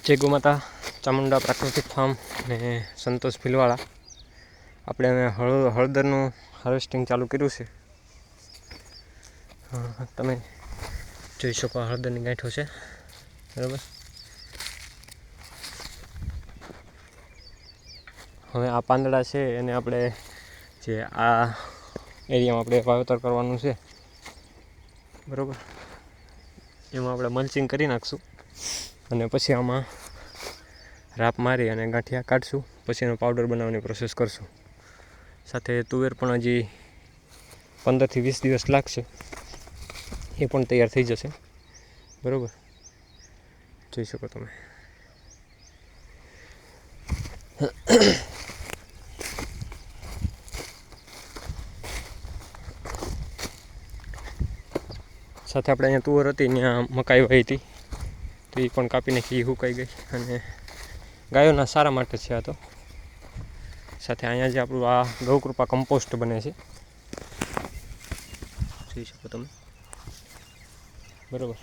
જય ગૌ માતા, ચામુંડા પ્રાકૃતિક ફાર્મ ને સંતોષ ભીલવાળા. આપણે હળદરનું હાર્વેસ્ટિંગ ચાલુ કર્યું છે. તમે જોઈ શકો હળદરની ગાંઠો છે, બરાબર. હવે આ પાંદડા છે એને આપણે જે આ એરિયામાં આપણે વાવેતર કરવાનું છે, બરાબર. એમાં આપણે મલ્ચિંગ કરી નાખશું અને પછી આમાં રાપ મારી અને ગાંઠિયા કાઢશું. પછી એનો પાવડર બનાવવાની પ્રોસેસ કરશું. સાથે તુવેર પણ હજી 15 થી 20 દિવસ લાગશે, એ પણ તૈયાર થઈ જશે, બરાબર. જોઈ શકો તમે. સાથે આપણે અહીંયા તુવર હતી ત્યાં મકાઈ વાવી હતી, તો એ પણ કાપી નાખી, સુકાઈ ગઈ. અને ગાયોના સારા માટે છે આ તો. સાથે અહીંયા જે આપણું આ ગૌકૃપા કમ્પોસ્ટ બને છે, જોઈ શકો તમે, બરાબર.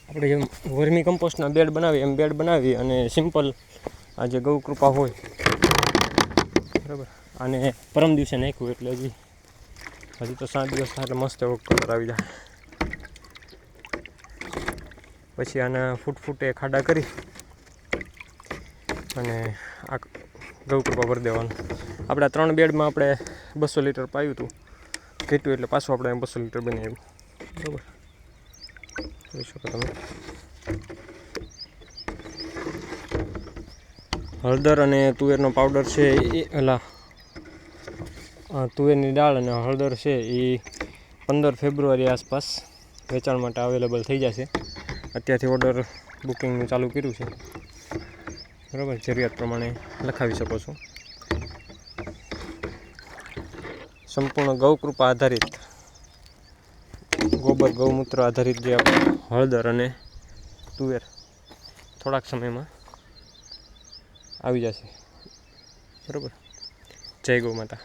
આપણે જેમ વર્મી કમ્પોસ્ટના બેડ બનાવીએ એમ બેડ બનાવી અને સિમ્પલ આ જે ગૌકૃપા હોય, બરાબર, આને પરમ દિવસે નાખ્યું એટલે હજી તો 7 દિવસ થાય એટલે મસ્ત એવો કલર આવી જાય. પછી આના ફૂટે ખાડા કરી અને આ ગૌકૃપા ભરી દેવાનું. આપણે આ 3 બેડમાં આપણે 200 લીટર પાયું હતું, ઘટ્યું એટલે પાછું આપણે 200 લીટર બની આવ્યું, બરાબર. જોઈ શકો તમે. હળદર અને તુવેરનો પાવડર છે એ તુવેરની દાળ અને હળદર છે એ 15 ફેબ્રુઆરી આસપાસ વેચાણ માટે અવેલેબલ થઈ જશે. અત્યારથી ઓર્ડર બુકિંગનું ચાલુ કર્યું છે, બરાબર. જરૂરિયાત પ્રમાણે લખાવી શકો છો. સંપૂર્ણ ગૌકૃપા આધારિત, ગોબર ગૌમૂત્ર આધારિત જે આપણે હળદર અને તુવેર થોડાક સમયમાં આવી જશે, બરાબર. જય ગૌ માતા.